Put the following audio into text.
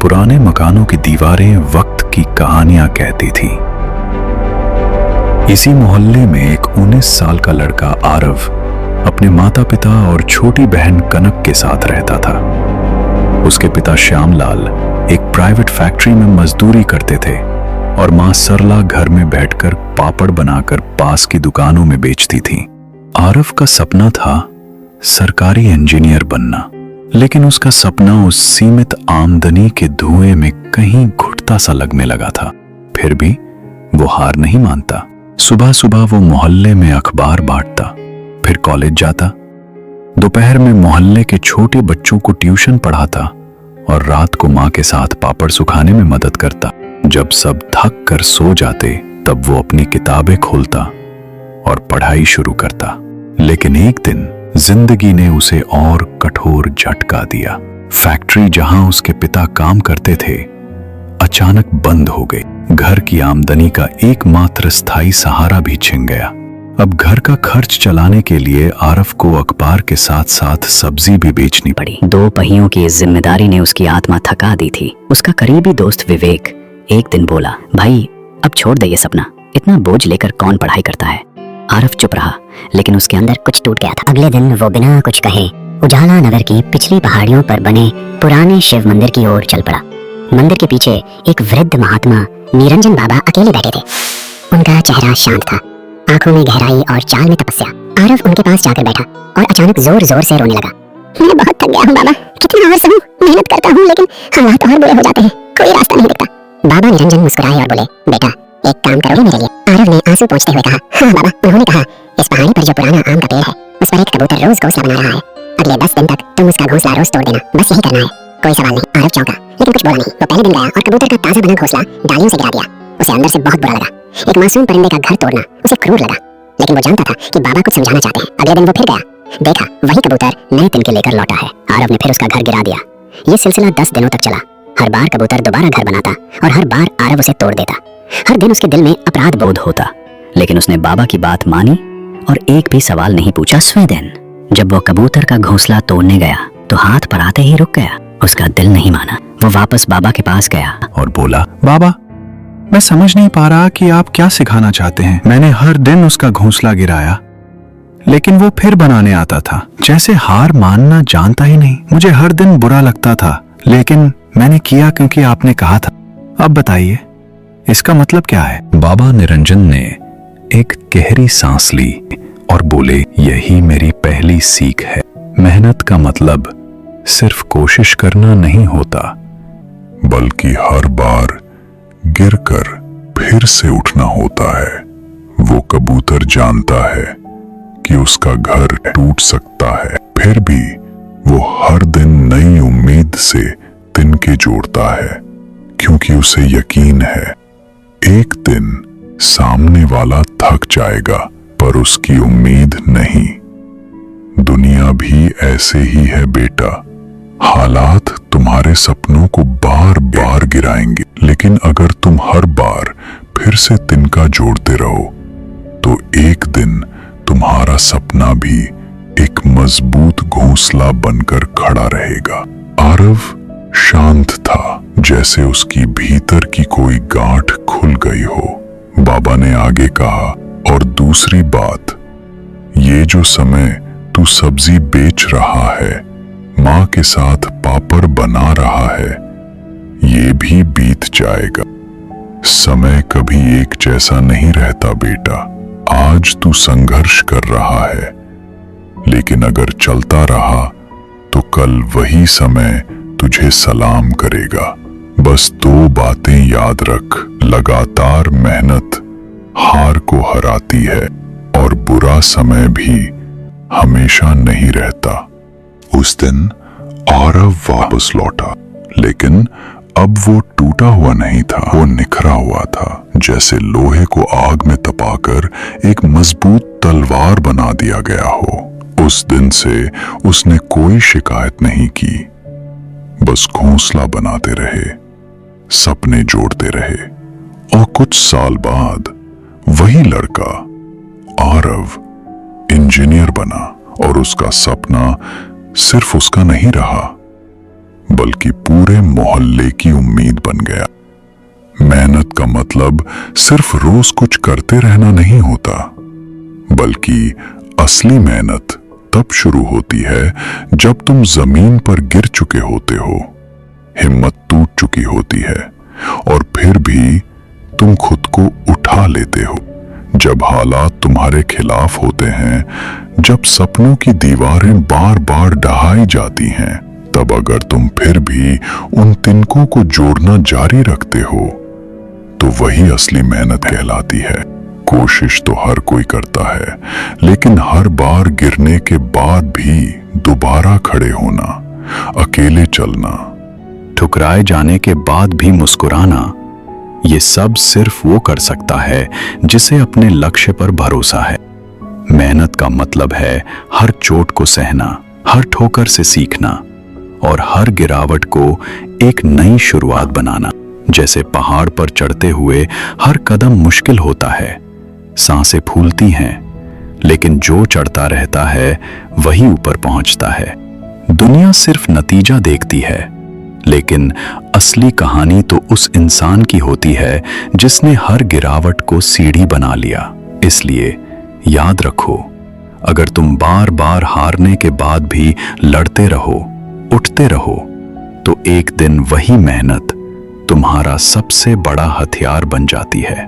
पुराने मकानों की दीवारें वक्त की कहानियां कहती थी। इसी मोहल्ले में एक 19 साल का लड़का आरव अपने माता पिता और छोटी बहन कनक के साथ रहता था। उसके पिता श्यामलाल एक प्राइवेट फैक्ट्री में मजदूरी करते थे और मां सरला घर में बैठकर पापड़ बनाकर पास की दुकानों में बेचती थी। आरव का सपना था सरकारी इंजीनियर बनना, लेकिन उसका सपना उस सीमित आमदनी के धुएं में कहीं घुटता सा लगने लगा था। फिर भी वो हार नहीं मानता। सुबह सुबह वो मोहल्ले में अखबार बांटता, फिर कॉलेज जाता, दोपहर में मोहल्ले के छोटे बच्चों को ट्यूशन पढ़ाता और रात को मां के साथ पापड़ सुखाने में मदद करता। जब सब थक कर सो जाते तब वो अपनी किताबें खोलता और पढ़ाई शुरू करता। लेकिन एक दिन जिंदगी ने उसे और कठोर झटका दिया। फैक्ट्री जहां उसके पिता काम करते थे अचानक बंद हो गई। घर की आमदनी का एकमात्र स्थायी सहारा भी छिन गया। अब घर का खर्च चलाने के लिए आरव को अखबार के साथ साथ सब्जी भी बेचनी पड़ी। 2 पहियों की इस जिम्मेदारी ने उसकी आत्मा थका दी थी। उसका करीबी दोस्त विवेक एक दिन बोला, भाई अब छोड़ दे ये सपना, इतना बोझ लेकर कौन पढ़ाई करता है। आरव चुप रहा, लेकिन उसके अंदर कुछ टूट गया था। अगले दिन वो बिना कुछ कहे उजाला नगर की पिछली पहाड़ियों पर बने पुराने शिव मंदिर की ओर चल पड़ा। मंदिर के पीछे एक वृद्ध महात्मा निरंजन बाबा अकेले बैठे थे। उनका चेहरा शांत था, आंखों में गहराई और चाल में तपस्या। आरव उनके पास जाकर बैठा और अचानक जोर जोर से रोने लगा। मैं बहुत थक गया हूँ बाबा, कितना और सहूं, मेहनत करता हूँ लेकिन हालात और बुरे हो जाते हैं, कोई रास्ता नहीं दिखता। बाबा निरंजन मुस्कुराए और बोले, बेटा एक काम करोगे मेरे लिए? आरव ने आंसू पोंछते हुए कहा, हाँ बाबा। उन्होंने कहा, इस पहाड़ी पर जो पुराना आम का पेड़ है उस पर एक कबूतर रोज घोंसला बना रहा है। अगले 10 दिन तक तुम उसका घोंसला रोज तोड़ देना, बस यही करना है, कोई सवाल नहीं। आरव चौंका, लेकिन कुछ बोला नहीं। वो पहले दिन गया और कबूतर का ताजा बना घोंसला डालियों से गिरा दिया। उसे अंदर से बहुत बुरा लगा। एक मासूम परिंदे का घर तोड़ना उसे क्रूर लगा, लेकिन वो जानता था कि बाबा कुछ समझाना चाहते हैं। अगले दिन वो फिर गया, देखा वही कबूतर नए तिनके लेकर लौटा है। आरव ने फिर उसका घर गिरा दिया। ये सिलसिला 10 दिनों तक चला। हर बार कबूतर दोबारा घर बनाता और हर बार आरव उसे तोड़ देता। हर दिन उसके दिल में अपराध बोध होता, लेकिन उसने बाबा की बात मानी और एक भी सवाल नहीं पूछा। 10वें दिन जब वो कबूतर का घोंसला तोड़ने गया तो हाथ पर आते ही रुक गया। उसका दिल नहीं माना। वो वापस बाबा के पास गया और बोला, बाबा मैं समझ नहीं पा रहा कि आप क्या सिखाना चाहते हैं। मैंने हर दिन उसका घोंसला गिराया, लेकिन वो फिर बनाने आता था, जैसे हार मानना जानता ही नहीं। मुझे हर दिन बुरा लगता था, लेकिन मैंने किया क्योंकि आपने कहा था। अब बताइए इसका मतलब क्या है? बाबा निरंजन ने एक गहरी सांस ली और बोले, यही मेरी पहली सीख है। मेहनत का मतलब सिर्फ कोशिश करना नहीं होता, बल्कि हर बार गिरकर फिर से उठना होता है। वो कबूतर जानता है कि उसका घर टूट सकता है, फिर भी वो हर दिन नई उम्मीद से तिनके जोड़ता है, क्योंकि उसे यकीन है एक दिन सामने वाला थक जाएगा, पर उसकी उम्मीद नहीं। दुनिया भी ऐसे ही है बेटा। हालात तुम्हारे सपनों को बार बार गिराएंगे, लेकिन अगर तुम हर बार फिर से तिनका जोड़ते रहो तो एक दिन तुम्हारा सपना भी एक मजबूत घोंसला बनकर खड़ा रहेगा। आरव शांत था, जैसे उसकी भीतर की कोई गांठ खुल गई हो। बाबा ने आगे कहा, और दूसरी बात, ये जो समय तू सब्जी बेच रहा है, मां के साथ पापड़ बना रहा है, ये भी बीत जाएगा। समय कभी एक जैसा नहीं रहता बेटा। आज तू संघर्ष कर रहा है, लेकिन अगर चलता रहा तो कल वही समय तुझे सलाम करेगा। बस 2 बातें याद रख, लगातार मेहनत हार को हराती है और बुरा समय भी हमेशा नहीं रहता। उस दिन आरव वापस लौटा, लेकिन अब वो टूटा हुआ नहीं था, वो निखरा हुआ था, जैसे लोहे को आग में तपाकर एक मजबूत तलवार बना दिया गया हो। उस दिन से उसने कोई शिकायत नहीं की, बस घोंसला बनाते रहे, सपने जोड़ते रहे। और कुछ साल बाद वही लड़का आरव इंजीनियर बना, और उसका सपना सिर्फ उसका नहीं रहा, बल्कि पूरे मोहल्ले की उम्मीद बन गया। मेहनत का मतलब सिर्फ रोज कुछ करते रहना नहीं होता, बल्कि असली मेहनत तब शुरू होती है जब तुम जमीन पर गिर चुके होते हो, हिम्मत टूट चुकी होती है और फिर भी तुम खुद को उठा लेते हो। जब हालात तुम्हारे खिलाफ होते हैं, जब सपनों की दीवारें बार बार ढहाई जाती हैं, तब अगर तुम फिर भी उन तिनकों को जोड़ना जारी रखते हो तो वही असली मेहनत कहलाती है। कोशिश तो हर कोई करता है, लेकिन हर बार गिरने के बाद भी दोबारा खड़े होना, अकेले चलना, ठुकराए जाने के बाद भी मुस्कुराना, ये सब सिर्फ वो कर सकता है जिसे अपने लक्ष्य पर भरोसा है। मेहनत का मतलब है हर चोट को सहना, हर ठोकर से सीखना और हर गिरावट को एक नई शुरुआत बनाना। जैसे पहाड़ पर चढ़ते हुए हर कदम मुश्किल होता है, सांसें फूलती हैं, लेकिन जो चढ़ता रहता है वही ऊपर पहुंचता है। दुनिया सिर्फ नतीजा देखती है, लेकिन असली कहानी तो उस इंसान की होती है जिसने हर गिरावट को सीढ़ी बना लिया। इसलिए याद रखो, अगर तुम बार बार हारने के बाद भी लड़ते रहो, उठते रहो, तो एक दिन वही मेहनत तुम्हारा सबसे बड़ा हथियार बन जाती है।